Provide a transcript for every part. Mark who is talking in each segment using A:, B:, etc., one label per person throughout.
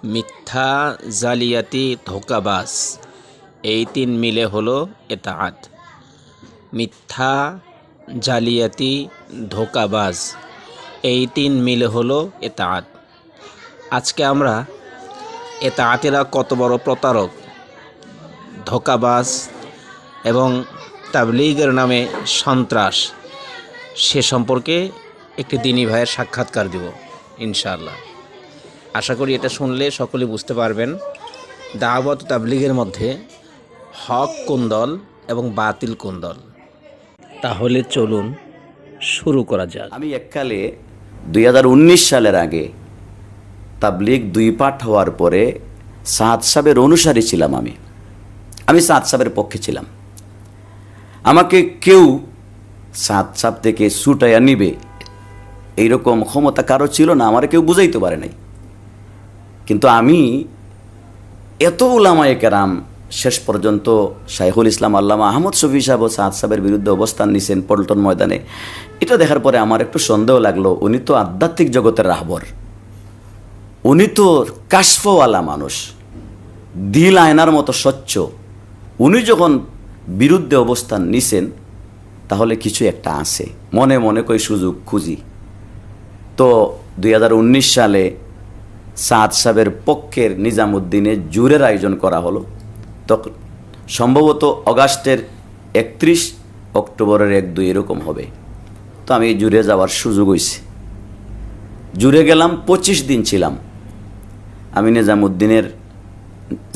A: মিথ্যা, জালিয়াতি, ধোঁকাবাজ, এই তিন মিলে হলো এতাআত। মিথ্যা, জালিয়াতি, ধোঁকাবাজ, এই তিন মিলে হলো এতাআত। আজকে আমরা এতাআতিরা কত বড় প্রতারক, ধোঁকাবাজ এবং তাবলীগের নামে সন্ত্রাস, সে সম্পর্কে একটি দ্বীনী ভাইয়ের সাক্ষাৎকার দেব ইনশাআল্লাহ। আশা করি এটা শুনলে সকলে বুঝতে পারবেন দাওয়াত ও তাবলীগের মধ্যে হক কোন দল এবং বাতিল কোন দল। তাহলে চলুন শুরু করা যাক।
B: আমি এককালে 2019 সালের আগে তাবলীগ 2 পাঠ হওয়ার পরে সাদ সাহেবের অনুসারী ছিলাম। আমি সাদ সাহেবের পক্ষে ছিলাম। আমাকে কেউ সাদ সাহেব থেকে ছুটাইয়া নিবে এইরকম ক্ষমতা কারো ছিল না, আমার কেউ বুঝাইতে পারে নাই। কিন্তু আমি এত উলামায়ে কেরাম, শেষ পর্যন্ত শাইখুল ইসলাম আল্লামা আহমদ শফি সাহেব ও সাদ সাহেবের বিরুদ্ধে অবস্থান নিছেন পল্টন ময়দানে, এটা দেখার পরে আমার একটু সন্দেহ লাগলো। উনি তো আধ্যাত্মিক জগতের রাহবর, উনি তো কাশফওয়ালা মানুষ, দিল আয়নার মতো স্বচ্ছ। উনি যখন বিরুদ্ধে অবস্থান নিছেন তাহলে কিছু একটা আছে। মনে মনে কই সুযোগ খুঁজি। তো 2019 সালে সাদ সাহেবের পক্ষের নিজামুদ্দিনে জুরের আয়োজন করা হলো। তখন সম্ভবত অগাস্টের 31, অক্টোবরের 1-2 এরকম হবে। তো আমি জুরে যাওয়ার সুযোগ হয়েছে। জুরে গেলাম, 25 দিন ছিলাম। আমি নিজামুদ্দিনের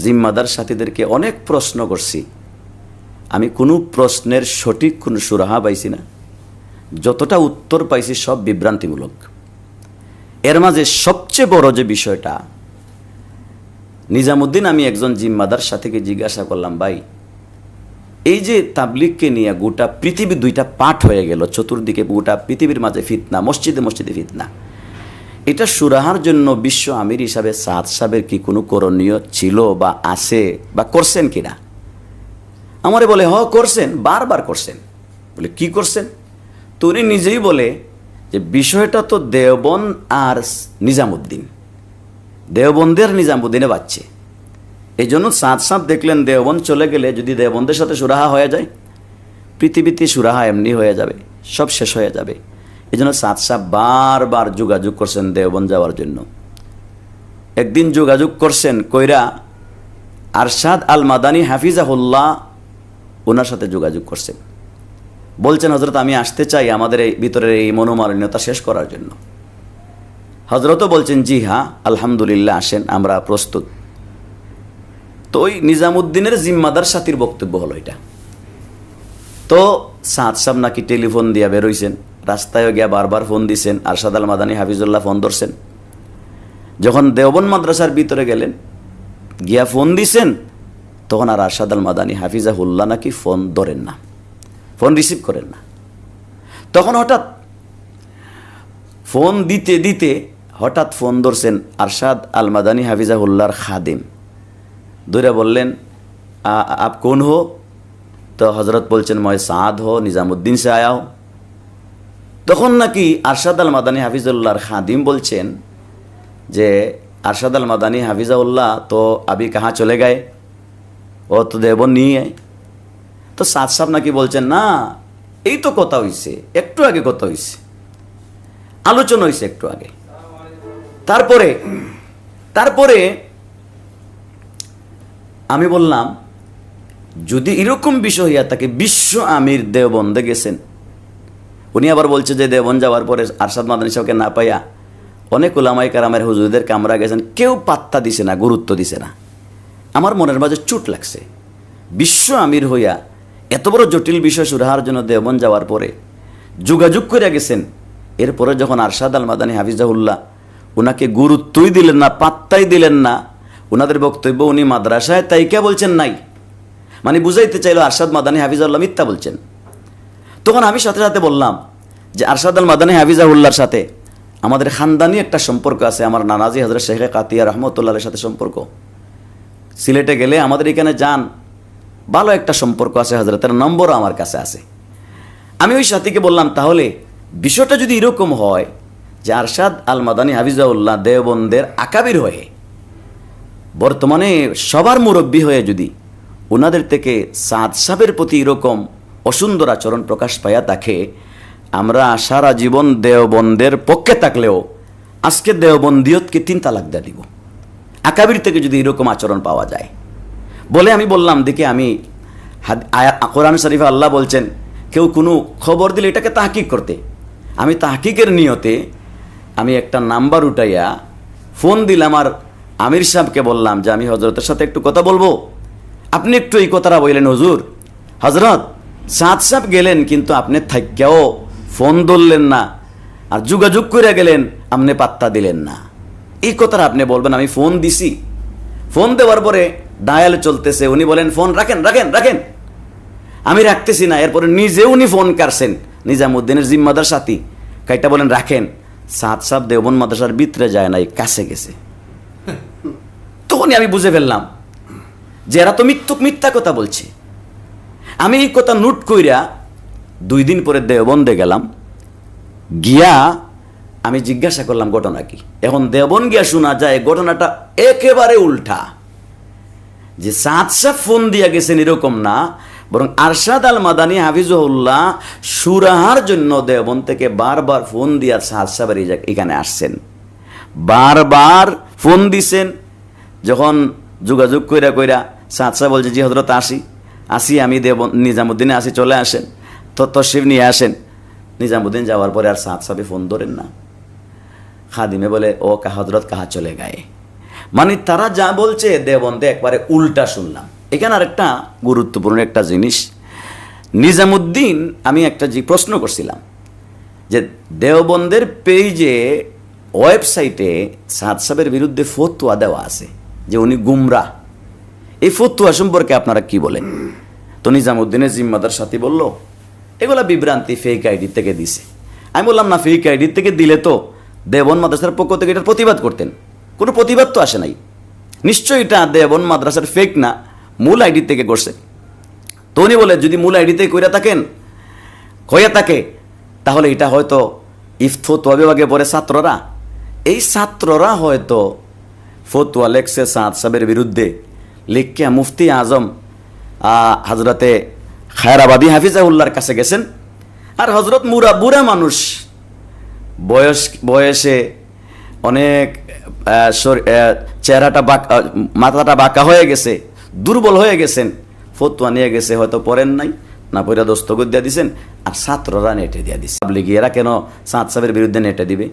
B: জিম্মাদার সাথীদেরকে অনেক প্রশ্ন করছি। আমি কোনো প্রশ্নের সঠিক কোনো সুরাহা পাইছি না। যতটা উত্তর পাইছি সব বিভ্রান্তিমূলক। এর মাঝে সবচেয়ে বড় যে বিষয়টা, নিজামুদ্দিন আমি একজন জিম্মাদার সাথীকে জিজ্ঞাসা করলাম, ভাই এই যে তাবলীগকে নিয়ে গোটা পৃথিবী 2টা পাঠ হয়ে গেল, চতুর্দিকে গোটা পৃথিবীর মাঝে ফিতনা, মসজিদে মসজিদে ফিতনা, এটা সুরাহার জন্য বিশ্ব আমির হিসাবে সাদ সাহেবের কি কোনো করণীয় ছিল বা আছে বা করছেন কিনা? আমারে বলে করছেন, বারবার করছেন। বলে কি করছেন? তো উনি নিজেই বলে যে বিষয়টা তো দেওবন্দ আর নিজামুদ্দিন, দেওবন্দের নিজামুদ্দিনে বাচ্চে। এই জন্য সাদ সাহেব দেখলেন দেওবন্দ চলে গেলে যদি দেওবন্দের সাথে সুরাহা হয়ে যায়, পৃথিবীতে সুরাহা এমনি হয়ে যাবে, সব শেষ হয়ে যাবে। এই জন্য সাদ সাহেব বারবার যোগাযোগ করছেন দেওবন্দ যাওয়ার জন্য। একদিন যোগাযোগ করছেন কইরা আরশাদ আল মাদানী হাফিজাহুল্লাহ ওনার সাথে যোগাযোগ করছেন। বলছেন, হজরত আমি আসতে চাই আমাদের এই ভিতরের এই মনোমালিন্যতা শেষ করার জন্য। হজরতও বলছেন, জি হ্যাঁ আলহামদুলিল্লাহ, আসেন, আমরা প্রস্তুত। তো ওই নিজামুদ্দিনের জিম্মাদার সাথীর বক্তব্য হলো এটা। তো সাদ সাহেব নাকি টেলিফোন দিয়া বেরোইছেন, রাস্তায় গিয়া বারবার ফোন দিছেন। আরশাদ আল মাদানী হাফিজুল্লাহ ফোন ধরছেন। যখন দেওবন্দ মাদ্রাসার ভিতরে গেলেন, গিয়া ফোন দিছেন, তখন আর আরশাদ আল মাদানী হাফিজাহুল্লাহ নাকি ফোন ধরেন না, ফোন রিসিভ করেন না। তখন হঠাৎ ফোন দিতে দিতে হঠাৎ ফোন ধরছেন আরশাদ আল মাদানী হাফিজাহুল্লাহর খাদিম। ধরে বললেন, আপ কোন হো? তো হজরত বলছেন, মই সাদ হো, নিজামুদ্দিন সে আয়া হো। তখন নাকি আরশাদ আল মাদানী হাফিজুল্লাহর খাদিম বলছেন যে আরশাদ আল মাদানী হাফিজাউল্লাহ তো আবি কাহা চলে গায়ে, ও তো দেবন নিয়ে। তো সাদ সাহেব নাকি বলছেন, না এই তো কথা হইছে, একটু আগে কথা হইছে, আলোচনা হইছে একটু আগে। তারপরে আমি বললাম, যদি এরকম বিষয় হইয়া থাকে, বিশ্ব আমির দেওবন্দে গেছেন। উনি আবার বলছে যে দেওবন্দ যাওয়ার পরে আরশাদ মাদানী সাহেবকে না পাইয়া অনেক উলামায়ে কেরামের হুজুরদের কামরা গেছেন, কেউ পাত্তা দিছে না, গুরুত্ব দিছে না। আমার মনের মাঝে চোট লাগছে। বিশ্ব আমির হইয়া এত বড় জটিল বিষয় সুরাহার জন্য দেওবন্দ যাওয়ার পরে যোগাযোগ করে গেছেন। এরপরে যখন আরশাদ আল মাদানী হাফিজাহুল্লাহ ওনাকে গুরুত্বই দিলেন না, পাত্তাই দিলেন না, ওনাদের বক্তব্য উনি মাদ্রাসায় তাই কে বলছেন নাই, মানে বুঝাইতে চাইল আরশাদ মাদানী হাফিজাহুল্লাহ মিথ্যা বলছেন। তখন আমি সাথে সাথে বললাম যে আরশাদ আল মাদানী হাফিজাহুল্লাহর সাথে আমাদের খানদানি একটা সম্পর্ক আছে, আমার নানাজি হযরত শেখ কাতিয়া রহমতুল্লাহের সাথে সম্পর্ক। সিলেটে গেলে আমাদের এখানে যান, ভালো একটা সম্পর্ক আছে, হযরতের নম্বরও আমার কাছে আছে। আমি ওই সাথীকে বললাম, তাহলে বিষয়টা যদি এরকম হয় যে আরশাদ আল মাদানী হাফিজাহুল্লাহ দেওবন্দের আকাবির হয়ে বর্তমানে সবার মুরব্বী হয়ে যদি ওনাদের থেকে সাদ সাহেবের প্রতি এরকম অসুন্দর আচরণ প্রকাশ পাইয়া থাকে, আমরা সারা জীবন দেওবন্দের পক্ষে থাকলেও আজকে দেওবন্দিয়তকে 3 তালাক দিয়ে দিব, আকাবির থেকে যদি এরকম আচরণ পাওয়া যায় বলে আমি বললাম। দেখে আমি কোরআন শরীফে আল্লাহ বলছেন কেউ কোনো খবর দিলে এটাকে তাহকিক করতে, আমি তাহকিকের নিয়তে আমি একটা নাম্বার উঠাইয়া ফোন দিলাম আর আমির সাহেবকে বললাম যে আমি হজরতের সাথে একটু কথা বলবো। আপনি একটু এই কথাটা বললেন, হুজুর হজরত সাদ সাহেব গেলেন কিন্তু আপনি থাইক্যাও ফোন ধরলেন না, আর যোগাযোগ করে গেলেন আপনি পাত্তা দিলেন না, এই কথাটা আপনি বলবেন। আমি ফোন দিছি, ফোন দেওয়ার পরে ডায়াল চলতেছে, উনি বলেন ফোন রাখেন রাখেন রাখেন, আমি রাখতেছি না। এরপরে নিজে উনি ফোন কাটছেন, নিজামুদ্দিনের জিম্মাদার সাথী কাইটা বলেন রাখেন। সাদ সাহেব দেওবন্দ মাদ্রাসার ভিতরে যায় নাই, কাছে গেছে। তখনই আমি বুঝে ফেললাম যে এরা তো মিথ্যা কথা বলছে। আমি এই কথা নোট কইরা 2 দিন পরে দেওবন্দে গেলাম, গিয়া আমি জিজ্ঞাসা করলাম ঘটনা কি। এখন দেওবন্দ গিয়া শোনা যায় ঘটনাটা একেবারে উল্টা, যে সাদ সাহেব ফোন দিয়া গেছেন এরকম না, বরং আরশাদ আল মাদানী হাফিজুল্লাহ সুরাহার জন্য দেওবন্দ থেকে বারবার ফোন দিয়া সাদ সাহেবের এখানে আসছেন, বারবার ফোন দিছেন। যখন যোগাযোগ কইরা কইরা সাদ সাহেব বলছে জি হজরত আসি আমি নিজামুদ্দিনে আসি, চলে আসেন, তো তশরিফ নিয়ে আসেন। নিজামুদ্দিন যাওয়ার পরে আর সাদ সাহেব ফোন ধরেন না। খাদিমে বলে ও হজরত কাহা চলে গায়ে, মানে তারা যা বলছে দেওবন্দে একবারে উল্টা শুনলাম। এখানে আর একটা গুরুত্বপূর্ণ একটা জিনিস, নিজামুদ্দিন আমি একটা প্রশ্ন করছিলাম যে দেওবন্দের পেজে ওয়েবসাইটে সাদ সাহেবের বিরুদ্ধে ফতোয়া দেওয়া আছে যে উনি গুমরা, এই ফতোয়া সম্পর্কে আপনারা কি বলেন? তো নিজামুদ্দিনের জিম্মাদার সাথী বলল এগুলা বিভ্রান্তি, ফেক আইডি থেকে দিছে। আমি বললাম না, ফেক আইডি থেকে দিলে তো দেওবন্দ মাদ্রাসার পক্ষ থেকে এটার প্রতিবাদ করতেন, কোনো প্রতিবাদ তো আসে নাই, নিশ্চয়ই এটা দেওবন্দ মাদ্রাসার ফেক না, মূল আইডি থেকে করছে। তো উনি বলে যদি মূল আইডিতে কইয়া থাকে তাহলে এটা হয়তো ফতোয়া বিভাগে পড়ে ছাত্ররা, এই ছাত্ররা হয়তো ফতোয়া লেখছে সাদ সাহেবের বিরুদ্ধে, লিখিয়া মুফতি আজম হজরতে খায়রাবাদী হাফিজাউল্লাহর কাছে গেছেন। আর হজরত বুড়া মানুষ, বয়সে অনেক চেহারাটা মাথাটা বাঁকা হয়ে গেছে, দুর্বল হয়ে গেছেন, ফতোয়া নিয়ে গেছে, হয়তো পড়েন নাই, না পড়া দস্তখত দিয়ে দিছেন, আর ছাত্ররা নেটে দিয়ে দিছে। এরা কেন সাদ সাহেবের বিরুদ্ধে নেটে দিবে?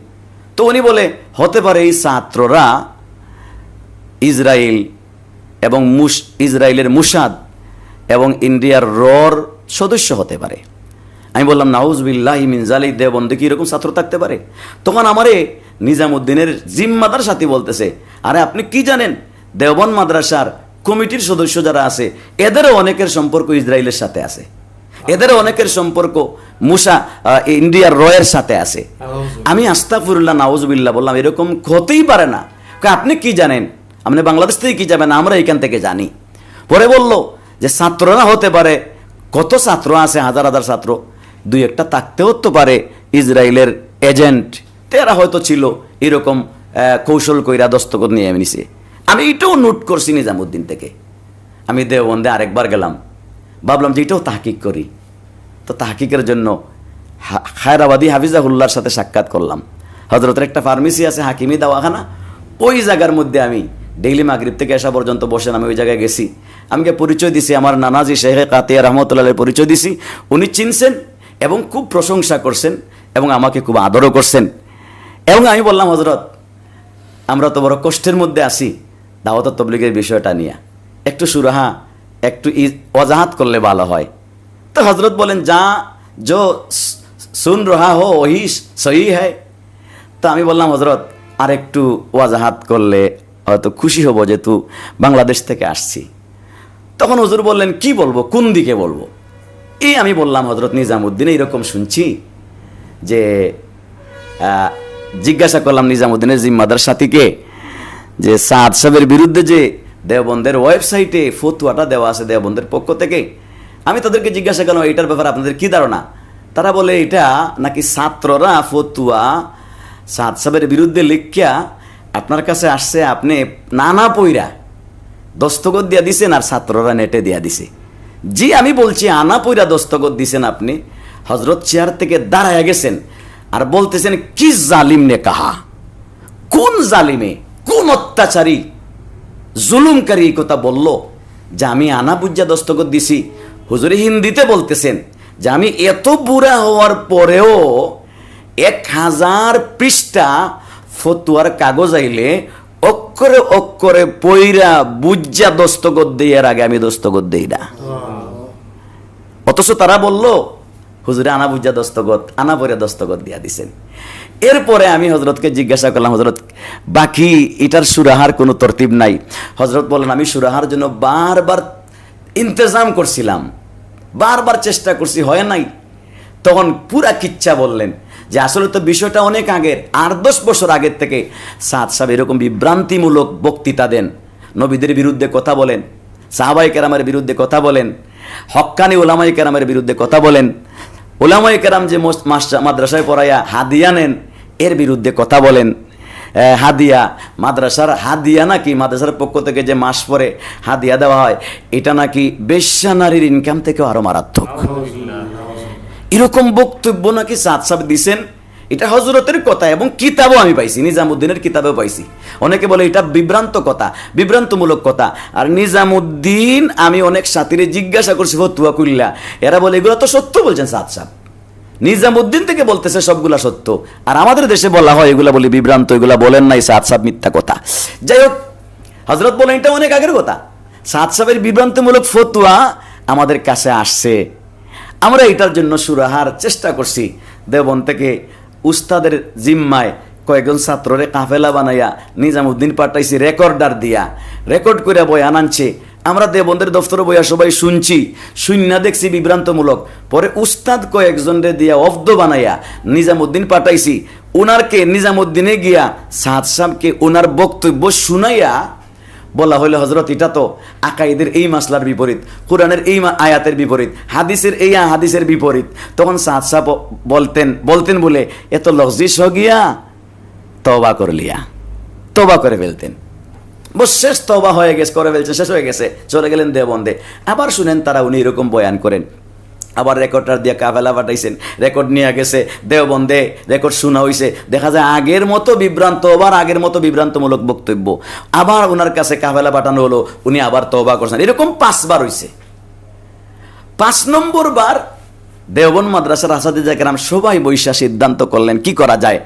B: তো উনি বলে হতে পারে এই ছাত্ররা ইসরায়েল এবং ইসরায়েলের মুসাদ এবং ইন্ডিয়ার রর সদস্য হতে পারে। আমি বললাম নাউজুবিল্লাহি মিন যালিক, দেওবন্দে কি এরকম ছাত্র থাকতে পারে? তখন আমারে নিজামুদ্দিনের জিম্মাদার সাথী বলতেছে আরে আপনি কি জানেন দেওবন্দ মাদ্রাসার কমিটির সদস্য যারা আছে এদেরও অনেকের সম্পর্ক ইসরায়েলের সাথে আছে, এদেরও অনেকের সম্পর্ক ইন্ডিয়ার রয়ের সাথে আছে। আমি আস্তাগফিরুল্লাহ নাউজুবিল্লাহ বললাম এরকম হতেই পারে না। আপনি কি জানেন? আপনি বাংলাদেশ থেকে কি যাবেন? আমরা এখান থেকে জানি। পরে বলল যে ছাত্ররা হতে পারে, কত ছাত্র আছে, হাজার হাজার ছাত্র, 2-1টা থাকতেও তো পারে ইসরায়েলের এজেন্ট, এরা হয়তো ছিল এরকম কৌশল কইরা দস্তখত নিয়ে নিছে। আমি এটাও নোট করছি নিজামুদ্দিন থেকে। আমি দেওবন্দে আরেকবার গেলাম, ভাবলাম যে এটাও তাহকিক করি। তো তাহকিকের জন্য খায়রাবাদী হাফিজাহুল্লাহর সাথে সাক্ষাৎ করলাম। হজরতের একটা ফার্মেসি আছে হাকিমি দাওয়াখানা, ওই জায়গার মধ্যে আমি ডেইলি মাগরিব থেকে আসা পর্যন্ত বসেন, আমি ওই জায়গায় গেছি। আমাকে পরিচয় দিছি, আমার নানাজি শেখে কাতিয়া রহমতুল্লাহের পরিচয় দিছি। উনি চিনছেন এবং খুব প্রশংসা করছেন এবং আমাকে খুব আদরও করছেন। এবং আমি বললাম হজরত আমরা তো বড় কষ্টের মধ্যে আছি, দাওয়াত তাবলীগের বিষয়টা নিয়ে একটু সুরাহা একটু ওয়াজাহাত করলে ভালো হয়। তো হজরত বলেন যা जो सुन रहा हो वही सही है। তো আমি বললাম হজরত আর একটু ওয়াজাহাত করলে হয়তো খুশি হব, যেহেতু বাংলাদেশ থেকে আসছি। তখন হুজুর বললেন কি বলবো, কোন দিকে বলবো? আমি বললাম হজরত নিজামুদ্দিন এইরকম শুনছি যে জিজ্ঞাসা করলাম নিজামুদ্দিনের জিম্মাদার সাথীকে যে সাদ সাহেবের বিরুদ্ধে যে দেওবন্দের ওয়েবসাইটে ফতোয়াটা দেওয়া আছে দেওবন্দের পক্ষ থেকে, আমি তাদেরকে জিজ্ঞাসা করলাম এটার ব্যাপারে আপনাদের কি ধারণা? তারা বলে এটা নাকি ছাত্ররা ফতোয়া সাদ সাহেবের বিরুদ্ধে লিখিয়া আপনার কাছে আসছে, আপনি নানা পইরা দস্তখত দিয়া দিছেন আর ছাত্ররা নেটে দিয়া দিছে। জি আমি বলছি আনা পইরা দস্তখত দিছেন আপনি। হজরত চেয়ার থেকে দাঁড়ায় গেছেন আর বলতেছেন কি জালিম নে কাহা, কোন জালিমে, কোন অত্যাচারী জুলুমকারী এই কথা বলল যে আমি আনা বুঝা দস্তখত দিছি। হুজুরে হিন্দিতে বলতেছেন যে আমি এত বুড়া হওয়ার পরেও 1000 পৃষ্ঠা ফতুয়ার কাগজ আইলে অক্ষরে অক্ষরে পইরা বুঝা দস্তখত দেই, এর আগে আমি দস্তখত দেই না। অথচ তারা বলল হুজুরে আনা বুঝা দস্তখত, আনা পরে দস্তখত দিয়া দিছেন। এরপরে আমি হজরতকে জিজ্ঞাসা করলাম, হজরত বাকি এটার সুরাহার কোনো তরতিব নাই? হজরত বলেন আমি সুরাহার জন্য বারবার ইন্তজাম করছিলাম, বারবার চেষ্টা করছি, হয় নাই। তখন পুরা কিচ্ছা বললেন যে আসলে তো বিষয়টা অনেক আগের, 8-10 বছর আগের থেকে সাদ সাহেব এরকম বিভ্রান্তিমূলক বক্তৃতা দেন, নবীদের বিরুদ্ধে কথা বলেন, সাহাবায়ে কেরামের বিরুদ্ধে কথা বলেন, হক্কানি ওলামায়ে কেরামের বিরুদ্ধে কথা বলেন, ওলামায়ে কেরাম যে মাদ্রাসায় পড়াইয়া হাদিয়া নেন এর বিরুদ্ধে কথা বলেন। হাদিয়া, মাদ্রাসার হাদিয়া নাকি মাদ্রাসার পক্ষ থেকে যে মাস পরে হাদিয়া দেওয়া হয় এটা নাকি বেশ্যা নারীর ইনকাম থেকে আরো মারাত্মক। এরকম বক্তব্য নাকি সাদ সাহেব দিছেন। এটা হজরতের কথা এবং কিতাবও আমি পাইছি, নিজামুদ্দিনের কিতাবেও পাইছি। অনেকে বলে এটা বিভ্রান্ত কথা, বিভ্রান্তমূলক কথা। আর নিজামুদ্দিন আমি অনেক সাথীরে জিজ্ঞাসা করছি ফতুয়া কুল্লা, এরা বলে এগুলো তো সত্য বলছেন সাদ সাহেব। নিজামুদ্দিন থেকে বলতেছে সবগুলা সত্য, আর আমাদের দেশে বলা হয় এগুলা বলি বিভ্রান্ত, এগুলা বলেন নাই সাদ সাহেব, মিথ্যা কথা। যাই হোক, হজরত বলেন এটা অনেক আগের কথা। সাদ সাহেবের বিভ্রান্তমূলক ফতুয়া আমাদের কাছে আসছে, আমরা এটার জন্য সুরাহার চেষ্টা করছি। দেওবন্দ থেকে উস্তাদের জিম্মায় কয়েকজন ছাত্ররে কাফেলা বানাইয়া নিজামুদ্দিন পাঠাইছি রেকর্ডার দিয়া, রেকর্ড করে বয়ান আনছে। আমরা দেওবন্দের দফতরে বইয়া সবাই শুনছি, শুননা দেখছি বিভ্রান্তমূলক। পরে উস্তাদ কয়েকজনরে দিয়া অফদ বানাইয়া নিজামুদ্দিন পাঠাইছি, উনারকে নিজামুদ্দিনে গিয়া সাদ সাহেবকে উনার বক্তব্য শুনাইয়া বলা হইলে হজরত এটা তো আকাইদের এই মাসলার বিপরীত, কোরআনের এই আয়াতের বিপরীত, হাদিসের এই হাদিসের বিপরীত। তখন সাদ সাহেব বলতেন বলে এত লজিস হ গিয়া তওবা কর লিয়া, তওবা করে ফেলতেন। বস শেষ তওবা হয়ে গেছে, করে ফেলছে, শেষ হয়ে গেছে, চলে গেলেন দেওবন্দে। আবার শুনেন তারা উনি এরকম বয়ান করেন। আবার রেকর্ডার দিয়ে কাফেলা পাঠাইছেন, রেকর্ড নিয়ে গেছে দেওবন্দে, রেকর্ড শোনা হয়েছে। দেখা যায় আগের মতো বিভ্রান্ত, আবার আগের মতো বিভ্রান্তমূলক বক্তব্য। আবার ওনার কাছে কাফেলা পাঠানো হলো, উনি আবার তওবা করছেন। এরকম 5 বার হয়েছে। 5 নম্বর বার দেওবন্দ মাদ্রাসার আসাদিজা কেরাম সবাই বৈশা সিদ্ধান্ত করলেন কি করা যায়।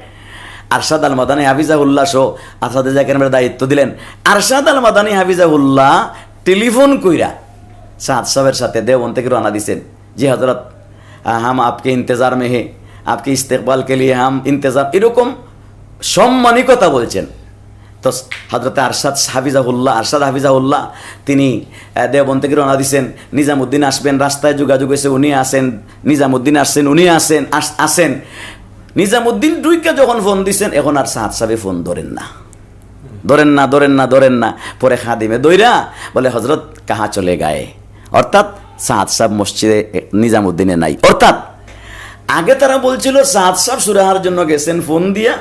B: আরশাদ আল মাদানী হাফিজাহুল্লাহ সহ আসাদিজা কেরামের দায়িত্ব দিলেন। আরশাদ আল মাদানী হাফিজাহুল্লাহ টেলিফোন কইরা সাদ সাহেবের সাথে দেওবন্দ থেকে রওনা দিছেন। जी हजरत हम आपके इंतज़ार में हैं, आपके इस्तेकबाल के लिए हम इंतज़ार, এরকম সম্মানী কথা বলছেন। তো হজরত আরশাদ হাফিজাহুল্লাহ তিনি দেওবন্দ থেকে রওনা দিয়েছেন। নিজামুদ্দিন আসবেন, রাস্তায় যোগাযোগ হয়েছে, উনি আসেন। নিজামুদ্দিন আসছেন, উনি আসেন। নিজামুদ্দিন দুইকে যখন ফোন দিছেন, এখন আর সাদ সাহেব ফোন ধরেন না। পরে খাদিমে দইরা বলে হজরত কাহা চলে গায়ে, অর্থাৎ সাদ সাহেব মসজিদে নিজামুদ্দিনে নাই। অর্থাৎ আগে তারা বলছিল সাদ সাহেব সুরাহার জন্য গেছেন ফোন দিয়া,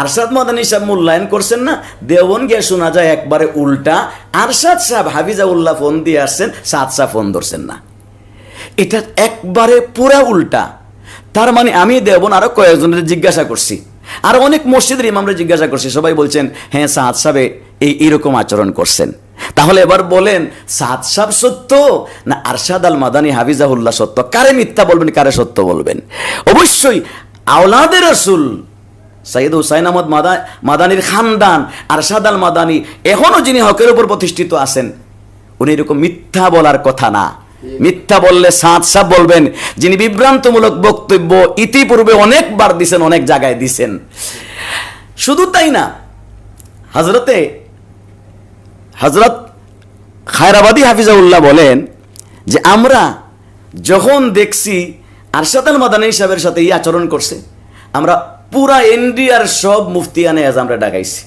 B: আরশাদ মাদানী সাহেব মূল্যায়ন করছেন না। দেওবন্দ গিয়ে শোনা যায় একবারে উল্টা, আরশাদ সাহেব হাফিজাউল্লাহ ফোন দিয়ে আসছেন, সাদ সাহেব ফোন ধরছেন না। এটা একবারে পুরা উল্টা। তার মানে আমি দেওবন্দ আরো কয়েকজনের জিজ্ঞাসা করছি, আর অনেক মসজিদের ইমামরা জিজ্ঞাসা করছি, সবাই বলছেন হ্যাঁ সাদ সাহেব এইরকম আচরণ করছেন। তাহলে এবার বলেন সাদ সাহেব সত্য না আরশাদ আল মাদানী হাফিজাহুল্লাহ সত্য? কারে মিথ্যা বলবেন, কারে সত্য বলবেন? অবশ্যই আওলাদে রাসূল সৈয়দ হুসাইন আহমদ মাদানীর খানদান আরশাদ আল মাদানী এখনো যিনি হকের উপর প্রতিষ্ঠিত আছেন, উনি এরকম মিথ্যা বলার কথা না। মিথ্যা বললে সাদ সাহেব বলবেন, যিনি বিভ্রান্তমূলক বক্তব্য ইতিপূর্বে অনেকবার দিছেন, অনেক জায়গায় দিছেন। শুধু তাই না, হজরত খায়রাবাদী হাফিজাউল্লাহ বলেন যে আমরা যখন দেখছি আরশাদ আল মাদানী সাহেবের সাথে এই আচরণ করছে, আমরা পুরা ইন্ডিয়ার সব মুফতিয়ানে আমরা ডাকাইছি।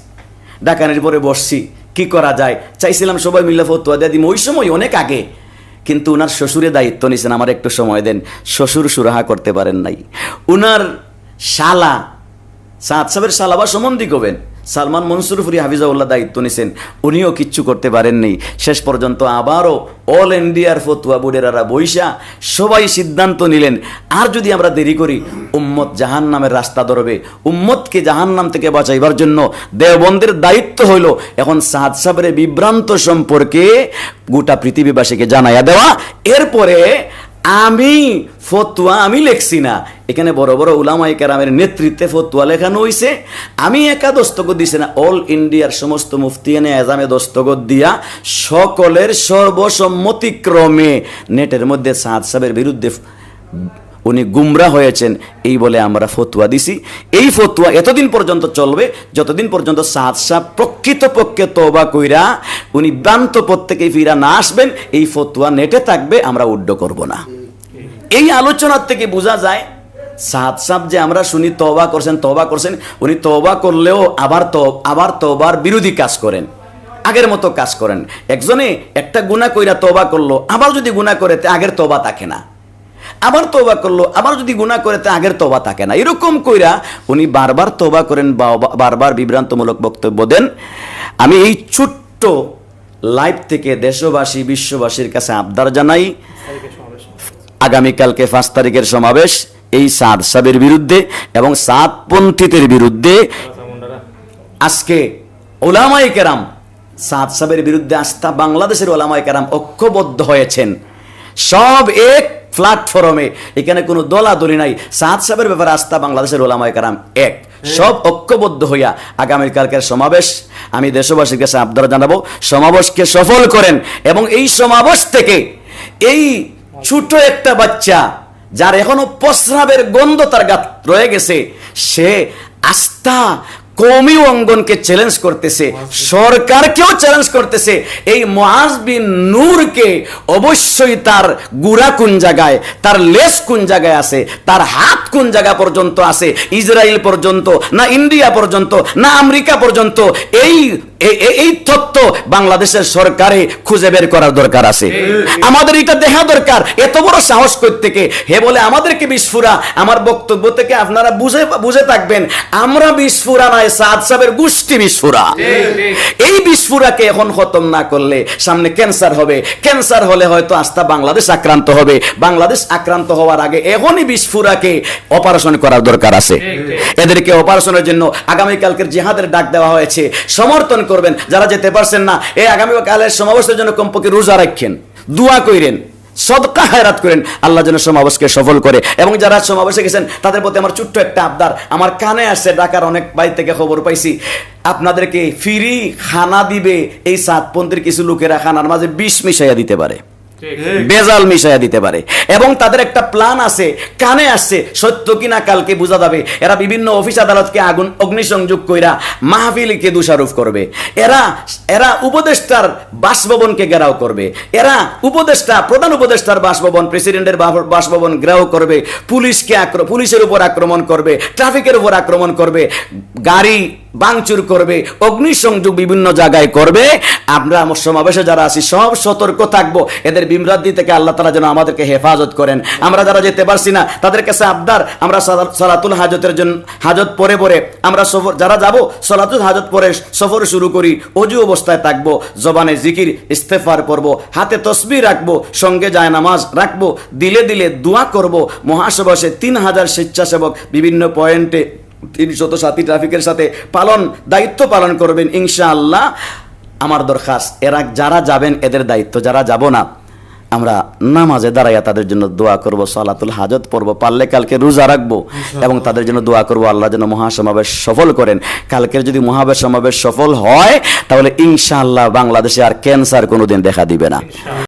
B: ডাকানোর পরে বসছি কি করা যায়, চাইছিলাম সবাই মিলে ফতোয়া দিয়ে দিম। ওই সময় অনেক আগে, কিন্তু উনার শ্বশুরে দায়িত্ব নিয়েছেন, আমার একটু সময় দেন। শ্বশুর সুরাহা করতে পারেন নাই। উনার শালা সাদ সাহেবের শালা বা সম্বন্ধী কবেন, সালমান মনসুরপুরি হাফিজাউল্লাহ দায়িত্ব নিছেন, উনিও কিচ্ছু করতে পারেননি। শেষ পর্যন্ত আবারও অল ইন্ডিয়ার ফতুয়া বোর্ডেরা বৈশা সবাই সিদ্ধান্ত নিলেন, আর যদি আমরা দেরি করি উম্মত জাহান্নামের রাস্তা ধরবে। উম্মতকে জাহান্নাম থেকে বাঁচাইবার জন্য দেওবন্দের দায়িত্ব হইল এখন সাদ সাহেবের বিভ্রান্ত সম্পর্কে গোটা পৃথিবীবাসীকে জানাইয়া দেওয়া। এরপরে আমি লেখছি না, এখানে বড় বড় উলামায়ে কেরামের নেতৃত্বে ফতোয়া লেখানো হইছে। আমি একা দস্তখত দিছি না, অল ইন্ডিয়ার সমস্ত মুফতিয়ানে আজমে দস্তখত দিয়া সকলের সর্বসম্মতিক্রমে নেটের মধ্যে সাদ সাহেবের বিরুদ্ধে উনি গুমরা হয়েছেন এই বলে আমরা ফতোয়া দিছি। এই ফতোয়া এতদিন পর্যন্ত চলবে যতদিন পর্যন্ত সাদ সাহেব প্রকৃতপক্ষে তওবা কইরা উনি ভ্রান্ত পথ থেকে ফিরা না আসবেন, এই ফতোয়া নেটে থাকবে, আমরা উড্ড করব না। এই আলোচনার থেকে বোঝা যায় সাদ সাহেব যে আমরা শুনি তওবা করছেন, উনি তওবা করলেও আবার তওবার বিরোধী কাজ করেন, আগের মতো কাজ করেন। একজনে একটা গুনাহ কইরা তওবা করলো, আবার যদি গুনাহ করে তে আগের তওবা থাকে না, আবার তওবা করলো, আবার যদি গুনাহ করে তে আগের তওবা থাকে না। এরকম কইরা উনি বারবার তওবা করেন, বারবার বিভ্রান্তমূলক বক্তব্য দেন। আমি এই ছোট্ট লাইভ থেকে দেশবাসী বিশ্ববাসীর কাছে আবদার জানাই, আগামীকালকে 5 তারিখের সমাবেশ এই সাদ সাহেবের বিরুদ্ধে এবং সাদপন্থীদের বিরুদ্ধে। আজকে ওলামায়ে কেরাম সাদ সাহেবের বিরুদ্ধে আস্থা বাংলাদেশের ওলামায়ে কেরাম ঐক্যবদ্ধ হয়েছেন সব এক প্ল্যাটফর্মে। এখানে কোনো দলাদলি নাই। সাদ সাহেবের ব্যাপারে আস্থা বাংলাদেশের ওলামায়ে কেরাম এক, সব ঐক্যবদ্ধ হইয়া আগামীকালকের সমাবেশ আমি দেশবাসীর কাছে আবদার জানাবো, সমাবেশকে সফল করেন। এবং এই সমাবেশ থেকে এই ছোট একটা বাচ্চা যার এখনো প্রস্রাবের গন্ধ তার গাত রয়ে গেছে, সে আস্থা কওমি অঙ্গনকে চ্যালেঞ্জ করতেছে, সরকারকেও চ্যালেঞ্জ করতেছে। এই মুআজ বিন নূরকে অবশ্যই তার গুড়া কোন জায়গায়, তার লেস কোন জায়গায় আছে, তার হাত কোন জায়গা পর্যন্ত আছে, ইসরায়েল পর্যন্ত না ইন্ডিয়া পর্যন্ত না আমেরিকা পর্যন্ত, এই তথ্য বাংলাদেশের সরকারে খুঁজে বের করার দরকার আছে। আমাদের এটা দেখা দরকার। এত বড় সাহস কই থেকে হে বলে আমাদেরকে বিস্ফোরা। আমার বক্তব্য থেকে আপনারা বুঝে থাকবেন, আমরা বিস্ফোরা নয়, সাদ সাহেবের গোষ্ঠী বিস্ফোরা। এই বিস্ফোরাকে এখন খতম না করলে সামনে ক্যান্সার হবে, ক্যান্সার হলে হয়তো আস্থা বাংলাদেশ আক্রান্ত হবে। বাংলাদেশ আক্রান্ত হওয়ার আগে এখনই বিস্ফোরাকে অপারেশন করার দরকার আছে। এদেরকে অপারেশনের জন্য আগামীকালকের জিহাদের ডাক দেওয়া হয়েছে, সমর্থন করবেন। যারা যেতে পারছেন না, এই আগামীকালের সমাবেশের জন্য কমপক্ষে রোজা রাখেন, দোয়া করেন, সদকা খায়রাত করেন, আল্লাহ যেন সমাবেশকে সফল করে। এবং যারা সমাবেশে গেছেন তাদের প্রতি আমার ছোট্ট একটা আবদার, আমার কানে আসছে, ঢাকার অনেক বাড়ি থেকে খবর পাইছি আপনাদেরকে ফ্রি খানা দিবে। এই সাতপন্থীর কিছু লোকেরা খানার মাঝে বিষ মিশাইয়া দিতে পারে, বেজাল মিশাইয়া দিতে পারে, এবং তাদের একটা প্ল্যান আছে, কানে আসছে, সত্য কিনা কালকে বোঝা যাবে। এরা বিভিন্ন অফিস আদালতকে অগ্নিসংযোগ কইরা মাহফিলকে দোষারোপ করবে, এরা উপদেষ্টার বাসভবনকে ঘেরাও করবে, এরা প্রধান উপদেষ্টার বাসভবন, প্রেসিডেন্টের বাসভবন ঘেরাও করবে, পুলিশের উপর আক্রমণ করবে, ট্রাফিকের উপর আক্রমণ করবে, গাড়ি ভাঙচুর করবে, অগ্নিসংযোগ বিভিন্ন জায়গায় করবে। আমরা সমাবেশে যারা আছি সব সতর্ক থাকবো। এদের বিভ্রান্তি থেকে আল্লাহ তাআলা যেন আমাদেরকে হেফাজত করেন। আমরা যারা যেতে পারছি না তাদের কাছে আবদার, আমরা সালাতুল হাজতের জন্য হাজত পরে আমরা সফর যারা যাব সালাতুল হাজত পরে সফর শুরু করি, অজু অবস্থায় থাকবো, জবানে জিকির ইস্তেগফার করব, হাতে তসবিহ রাখবো, সঙ্গে জায়নামাজ রাখবো, দিলে দিলে দোয়া করব। মহাসমাবেশে 3000 স্বেচ্ছাসেবক বিভিন্ন পয়েন্টে 300 সাথী ট্রাফিকের সাথে দায়িত্ব পালন করবেন ইনশাআল্লাহ। আমার দরখাস্ত, এরা যারা যাবেন এদের দায়িত্ব, যারা যাব না আমরা নামাজে দাঁড়াইয়া তাদের জন্য দোয়া করব, সালাতুল হাজত পড়ব, পারলে কালকে রোজা রাখবো এবং তাদের জন্য দোয়া করব আল্লাহ যেন মহাসমাবেশ সফল করেন। কালকের যদি মহাসমাবেশ সফল হয় তাহলে ইনশাআল্লাহ বাংলাদেশে আর ক্যান্সার কোনোদিন দেখা দিবে না।